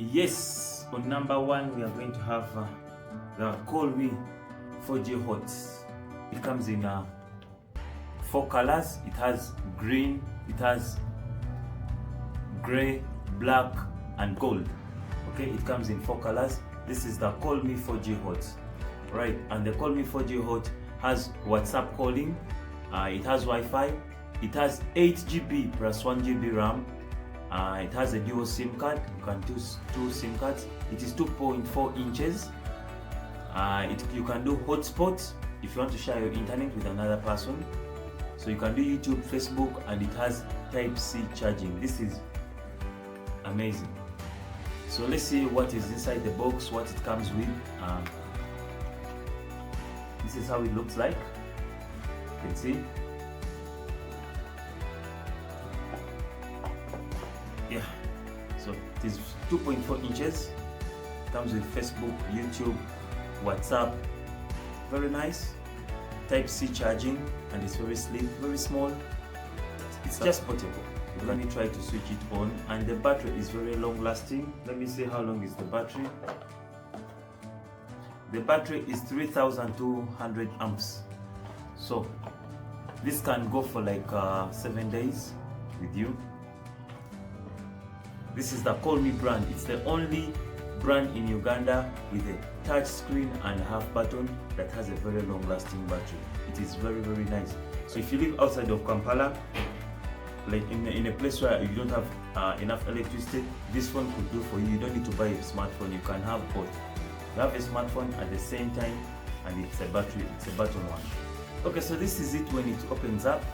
Yes, on number 1 we are going to have the Call Me 4G Hot. It comes in 4 colors. It has green, it has gray, black and gold. Okay, it comes in 4 colors. This is the Call Me 4G Hot, right? And the Call Me 4G Hot has WhatsApp calling, it has Wi-Fi, it has 8GB plus 1GB RAM. It has a dual SIM card. You can use 2 SIM cards. It is 2.4 inches. You can do hotspots if you want to share your internet with another person. So you can do YouTube, Facebook, and it has Type-C charging. This is amazing. So let's see what is inside the box, what it comes with. This is how it looks like. You can see. Yeah, so it is 2.4 inches. Comes with Facebook, YouTube, WhatsApp. Very nice. Type-C charging, and it's very slim, very small. It's just portable. Let me try to switch it on, and the battery is very long lasting. Let me see how long is the battery. The battery is 3200 amps. So this can go for like 7 days with you. This is the Call Me brand. It's the only brand in Uganda with a touch screen and half button that has a very long lasting battery. It is very, very nice. So if you live outside of Kampala, like in a place where you don't have enough electricity, this phone could do for you. You don't need to buy a smartphone. You can have both. You have a smartphone at the same time, and it's a button one. Okay, so this is it when it opens up.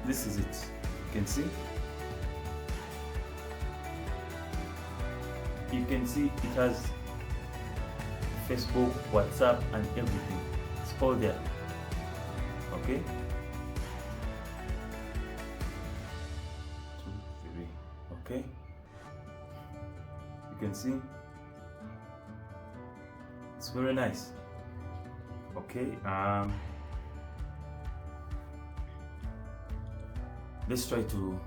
This is it. You can see. You can see it has Facebook, WhatsApp, and everything. It's all there. Okay. 2, 3. Okay. You can see. It's very nice. Okay. Let's try to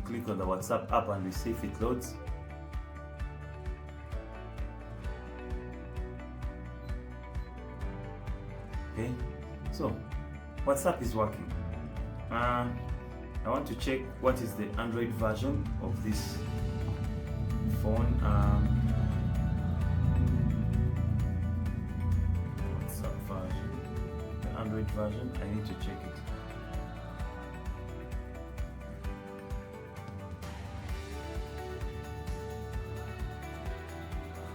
click on the WhatsApp app and we see if it loads. Okay, so WhatsApp is working. I want to check what is the Android version of this phone. WhatsApp version, the Android version. I need to check it.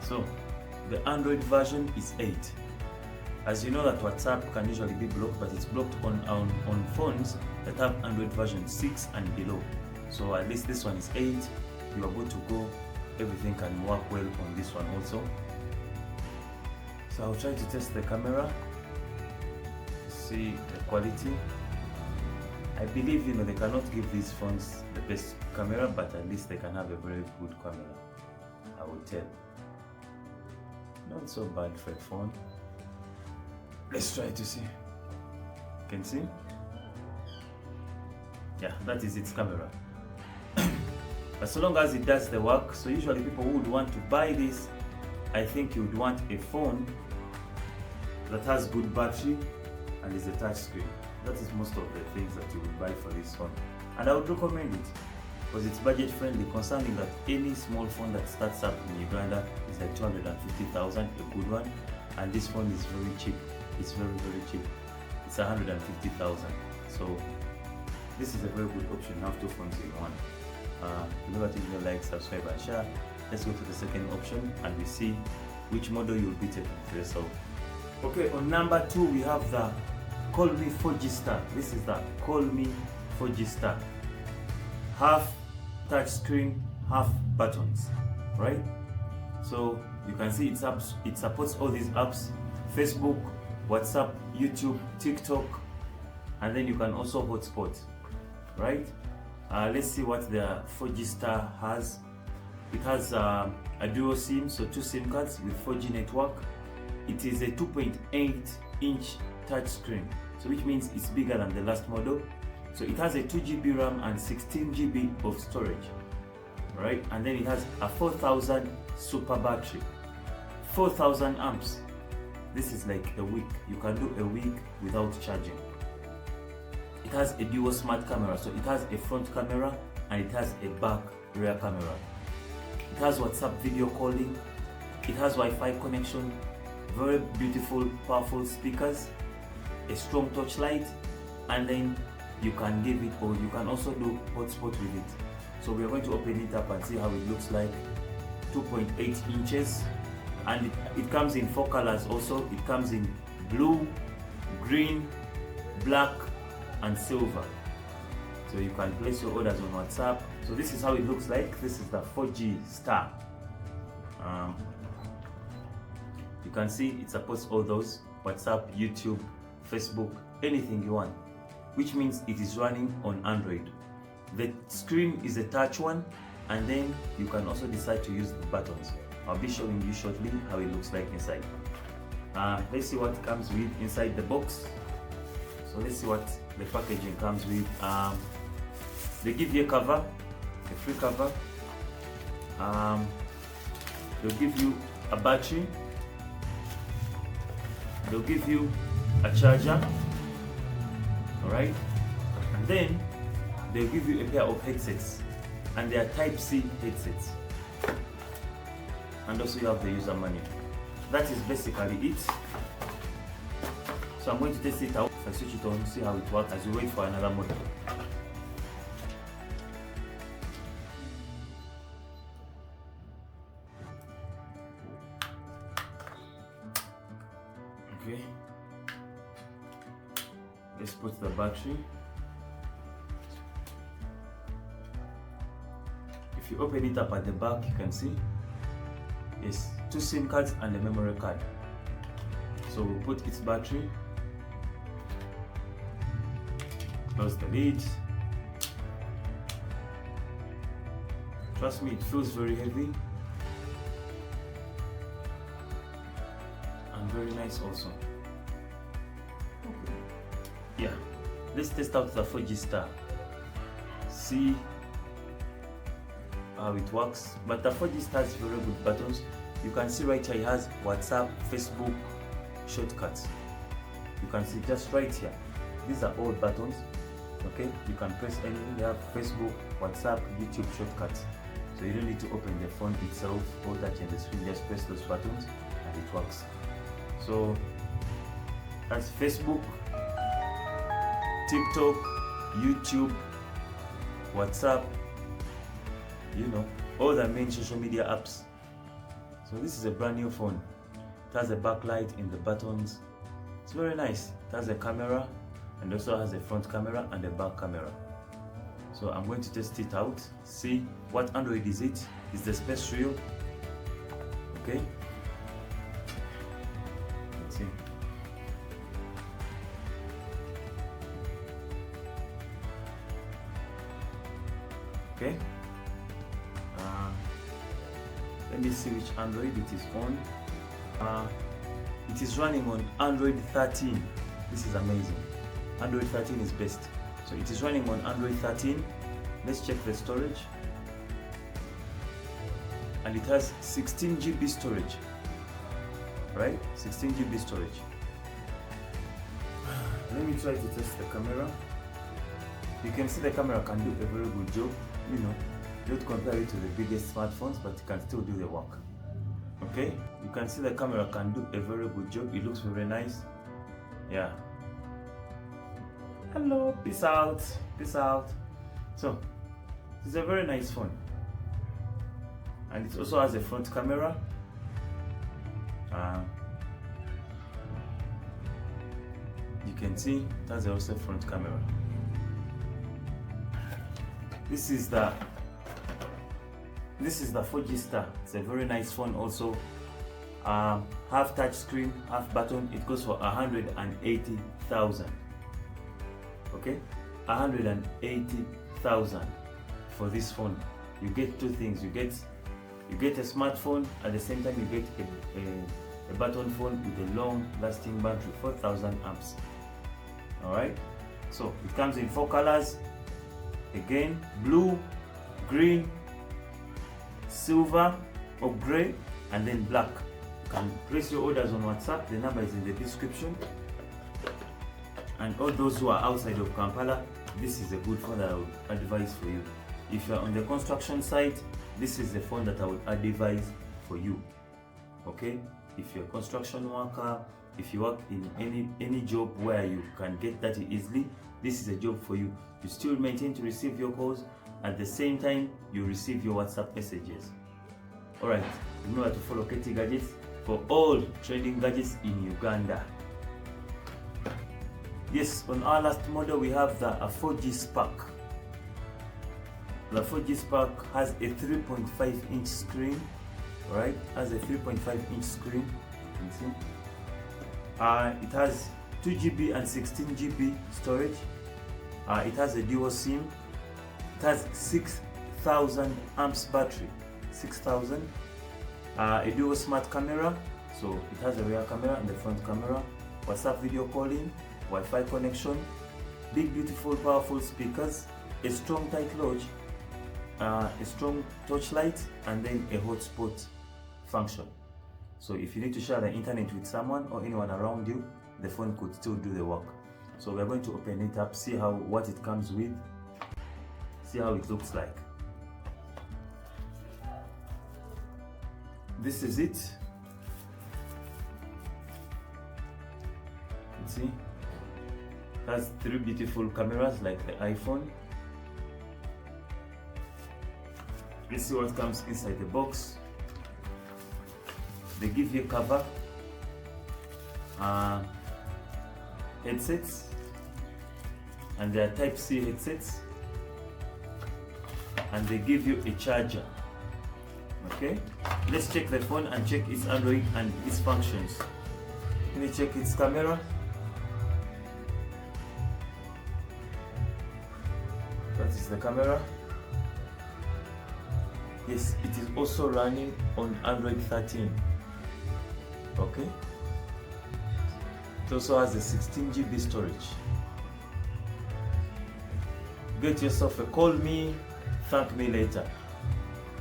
So the Android version is 8. As you know that WhatsApp can usually be blocked, but it's blocked on phones that have Android version 6 and below. So at least this one is 8. You are good to go. Everything can work well on this one also. So I'll try to test the camera, see the quality. I believe they cannot give these phones the best camera, but at least they can have a very good camera. I will tell. Not so bad for a phone. Let's try to see. You can see? Yeah, that is its camera. But so long as it does the work, so usually people who would want to buy this, I think you would want a phone that has good battery and is a touch screen. That is most of the things that you would buy for this phone. And I would recommend it because it's budget friendly, concerning that any small phone that starts up in Uganda is like 250,000, a good one, and this phone is very cheap. It's very, very cheap. It's 150,000. So this is a very good option. Have 2 phones in one. Remember to give a like, subscribe, and share. Let's go to the second option and we see which model you'll be taking for yourself. Okay, on number 2 we have the Call Me 4G Star. This is the Call Me 4G Star. Half touch screen, half buttons, right? So you can see it supports all these apps: Facebook, WhatsApp, YouTube, TikTok, and then you can also hotspot, right? Let's see what the 4G Star has. It has a dual SIM, so 2 SIM cards with 4G network. It is a 2.8 inch touch screen, so which means it's bigger than the last model. So it has a 2 GB RAM and 16 GB of storage, right? And then it has a 4000 super battery, 4000 amps. This is like a week. You can do a week without charging. It has a dual smart camera, so it has a front camera and it has a back rear camera. It has WhatsApp video calling. It has Wi-Fi connection, very beautiful, powerful speakers, a strong touch light, and then you can give it, or you can also do hotspot with it. So we are going to open it up and see how it looks like. 2.8 inches, and it comes in 4 colors also. It comes in blue, green, black, and silver. So you can place your orders on WhatsApp. So this is how it looks like. This is the 4G Star. You can see it supports all those: WhatsApp, YouTube, Facebook, anything you want, which means it is running on Android. The screen is a touch one, and then you can also decide to use the buttons. I'll be showing you shortly how it looks like inside. Let's see what comes with inside the box. So let's see what the packaging comes with. They give you a cover, a free cover. They'll give you a battery. They'll give you a charger, all right, and then they'll give you a pair of headsets, and they are Type-C headsets, and also you have the user manual. That is basically it. So I'm going to test it out. If I switch it on, see how it works as we wait for another model. Okay, let's put the battery. If you open it up at the back, you can see yes, 2 SIM cards and a memory card. So we'll put its battery, close the lid. Trust me, it feels very heavy and very nice also. Yeah, let's test out the 4G Star, see how it works. But the 4G Star has very good buttons. You can see right here it has WhatsApp, Facebook, shortcuts. You can see just right here, these are all buttons. Okay, you can press any. You have Facebook, WhatsApp, YouTube shortcuts. So you don't need to open the phone itself or touch on the screen, just press those buttons and it works. So that's Facebook, TikTok, YouTube, WhatsApp, you know, all the main social media apps. So this is a brand new phone. It has a backlight in the buttons. It's very nice. It has a camera and also has a front camera and a back camera. So I'm going to test it out, see what Android is it. Is the space real? Okay. Let's see. Okay. Let me see which Android it is on. It is running on Android 13. This is amazing. Android 13 is best. So it is running on Android 13. Let's check the storage. And it has 16 GB storage. Right? 16 GB storage. Let me try to test the camera. You can see the camera can do a very good job. You know, don't compare it to the biggest smartphones, but it can still do the work. Okay? You can see the camera can do a very good job. It looks very nice. Yeah. Hello, peace out, peace out. So, it's a very nice phone. And it also has a front camera. You can see it has also a front camera. This is the 4G Star. It's a very nice phone also. Half touch screen, half button. It goes for 180,000. Okay, 180,000 for this phone. You get two things. You get a smartphone, at the same time you get a button phone with a long lasting battery, 4,000 amps. All right, So it comes in 4 colors. Again, blue, green, silver or gray, and then black. You can place your orders on WhatsApp. The number is in the description. And all those who are outside of Kampala, this is a good phone that I would advise for you. If you are on the construction site, this is the phone that I would advise for you. Okay? If you're a construction worker, if you work in any job where you can get that easily, this is a job for you. You still maintain to receive your calls, at the same time you receive your WhatsApp messages. Alright, remember to follow Katie Gadgets for all trading gadgets in Uganda. Yes, on our last model we have the 4G Spark. The 4G Spark has a 3.5 inch screen, right? Has a 3.5 inch screen. You can see. It has 2 GB and 16 GB storage. It has a dual SIM. It has 6,000 amps battery. 6,000. A dual smart camera. So it has a rear camera and the front camera. WhatsApp video calling, Wi-Fi connection, big beautiful powerful speakers, a strong tight lodge, a strong torchlight, and then a hotspot function. So if you need to share the internet with someone or anyone around you, the phone could still do the work. So we're going to open it up, see what it comes with, see how it looks like. This is it. You can see it has 3 beautiful cameras like the iPhone. Let's see what comes inside the box. They give you a cover, headsets, and they are Type-C headsets, and they give you a charger. Okay, let's check the phone and check its Android and its functions. Let me check its camera. That is the camera. Yes, it is also running on Android 13. Okay, it also has a 16 GB storage. Get yourself a call me, thank me later.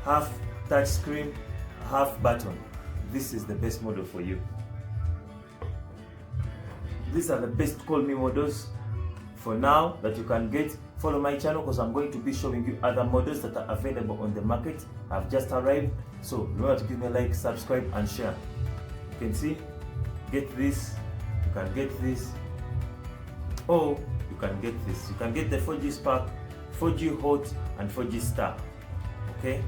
Half touch screen, half button. This is the best model for you. These are the best call me models for now that you can get. Follow my channel because I'm going to be showing you other models that are available on the market. Have just arrived, so remember to give me a like, subscribe and share. You can see, get this, you can get this, or you can get this. You can get the 4G Spark, 4G Hot and 4G Star. Okay.